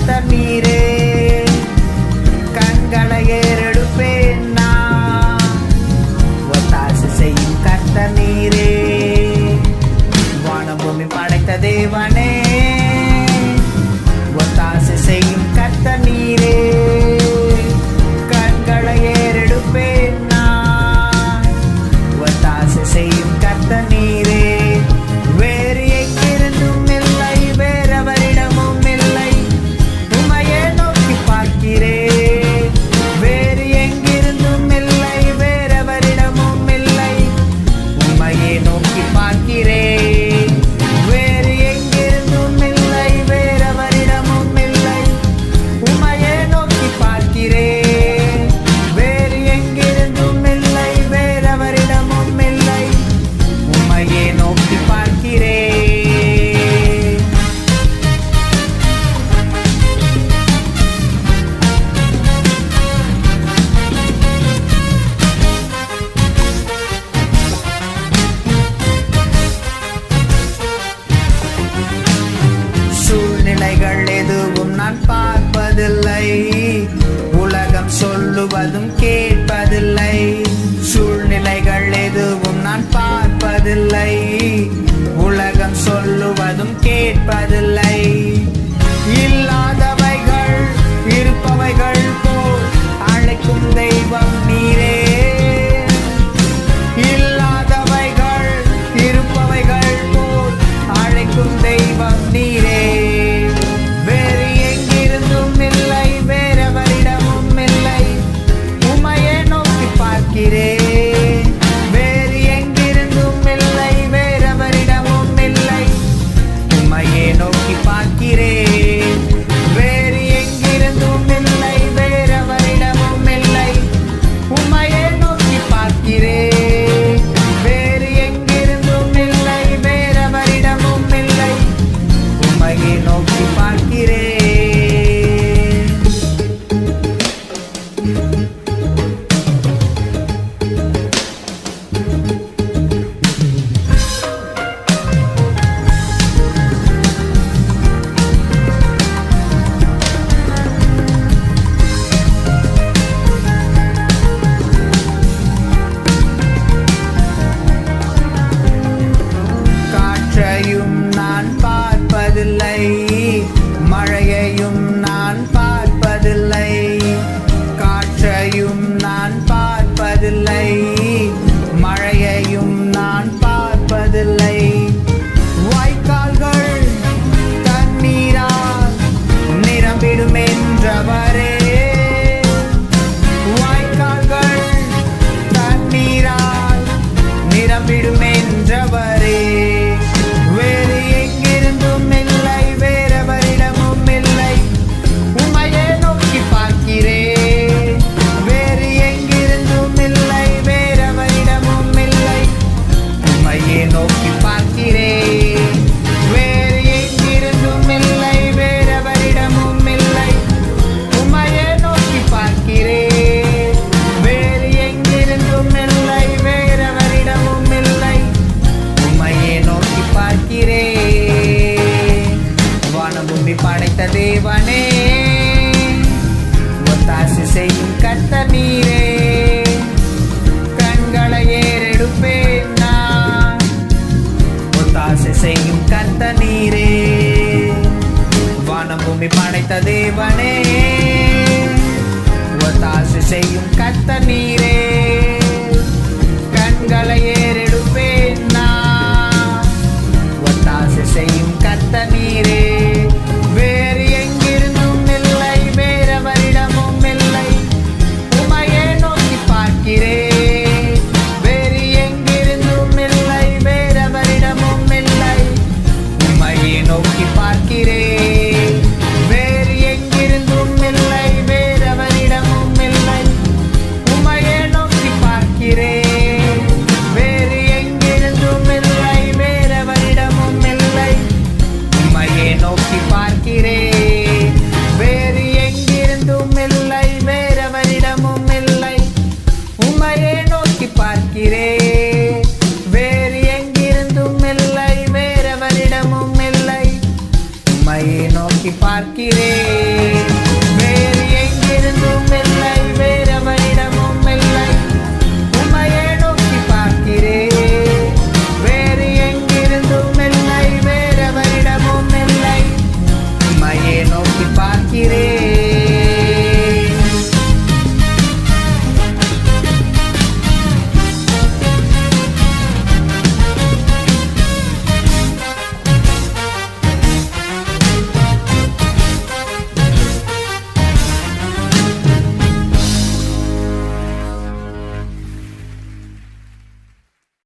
கர்த்தர் நீரே. கண்களை ஏறெடுப்பேன் நான், ஒத்தாசை செய்யும் கர்த்தர் நீரே. வானம் பூமி படைத்த தேவனே, ஒத்தாசை செய்யும் கர்த்தர் நீரே. கண்களை ஏறெடுப்பேன் நான், ஒத்தாசை செய்யும் கர்த்தர் நீரே. வேறு எங்கிருந்தும் இல்லை, வேறவரிடமும் இல்லை, உம்மையே நோக்கி பார்க்கிறேன். வேறு எங்கிருந்தும் இல்லை, வேறவரிடமும் இல்லை, உம்மையே நோக்கி பார்க்கிறேன். வேறு எங்கிருந்தும் இல்லை, வேறவரிடமும் இல்லை, உம்மையே நோக்கி பார்க்கிறேன். வேறு எங்கிருந்தும் இல்லை, வேறவரிடமும் இல்லை, உம்மையே நோக்கி பார்க்கிறேன். சூழ்நிலைகள் எதுவும் நான் பார்ப்பதில்லை, உலகம் சொல்லுவதும் கேட்பதில்லை. சூழ்நிலைகள் எதுவும் நான் பார்ப்பதில்லை, உலகம் சொல்லுவதும் கேட்பதில்லை. இல்லாதவைகள் இருப்பவைகள் போல் அழைக்கும் தெய்வம் நீரே. இல்லாதவைகள் இருப்பவைகள் போல் அழைக்கும் தெய்வம் நீரே. வேறு எங்கிருந்தும் இல்லை, வேறவரிடமும் இல்லை, உம்மையே நோக்கி பார்க்கிறேன். வேறு எங்கிருந்தும் இல்லை, வேறவரிடமும் இல்லை, உம்மையே நோக்கி பார்க்கிறேன். வேறு எங்கிருந்தும் இல்லை, வேறவரிடமும் இல்லை, உம்மையே நோக்கி பார்க்கிறேன். வேறு எங்கிருந்தும் இல்லை, வேறவரிடமும் இல்லை, உம்மையே நோக்கி பார்க்கிறேன். காற்றையும் நான் பார்ப்பதில்லை, மழையையும் நான் பார்ப்பதில்லை. காற்றையும் நான் பார்ப்பதில்லை, மழையையும் நான் பார்ப்பதில்லை. வாய்க்கால்கள் தண்ணீரால் நிரம்பிடும் என்றவரே. வாய்க்கால்கள் தண்ணீரால் நிரம்பிடும் என்றவரே. வேறு எங்கிருந்தும் இல்லை, வேறவரிடமும் இல்லை, உம்மையே நோக்கி பார்க்கிறேன். வேறு எங்கிருந்தும் இல்லை, வேறவரிடமும் இல்லை, உம்மையே நோக்கி பார்க்கிறேன். வேறு எங்கிருந்தும் இல்லை, வேறவரிடமும் இல்லை, உம்மையே நோக்கி பார்க்கிறேன். வேறு எங்கிருந்தும் இல்லை, வேறவரிடமும் இல்லை, உம்மையே நோக்கி பார்க்கிறேன். வானம் பூமி படைத்த தேவனே, ஒத்தாசை செய்யும் கர்த்தர் நீரே. கண்களை ஏறெடுப்பேன் நான், ஒத்தாசை செய்யும் கர்த்தர் நீரே. வானம் பூமி படைத்த தேவனே, ஒத்தாசை செய்யும் கர்த்தர் நீரே. கண்களை ஏறெடுப்பேன் நான், ஒத்தாசை செய்யும் கர்த்தர் நீரே. வேறு எங்கிருந்தும் இல்லை, வேறவரிடமும் இல்லை, உம்மையே நோக்கி பார்க்கிறேன். வேறு எங்கிருந்தும் இல்லை, வேறவரிடமும் இல்லை, உம்மையே நோக்கி பார்க்கிறேன். வேறு எங்கிருந்தும் இல்லை, வேறவரிடமும் இல்லை, உம்மையே நோக்கி பார்க்கிறேன். வேறு நீரே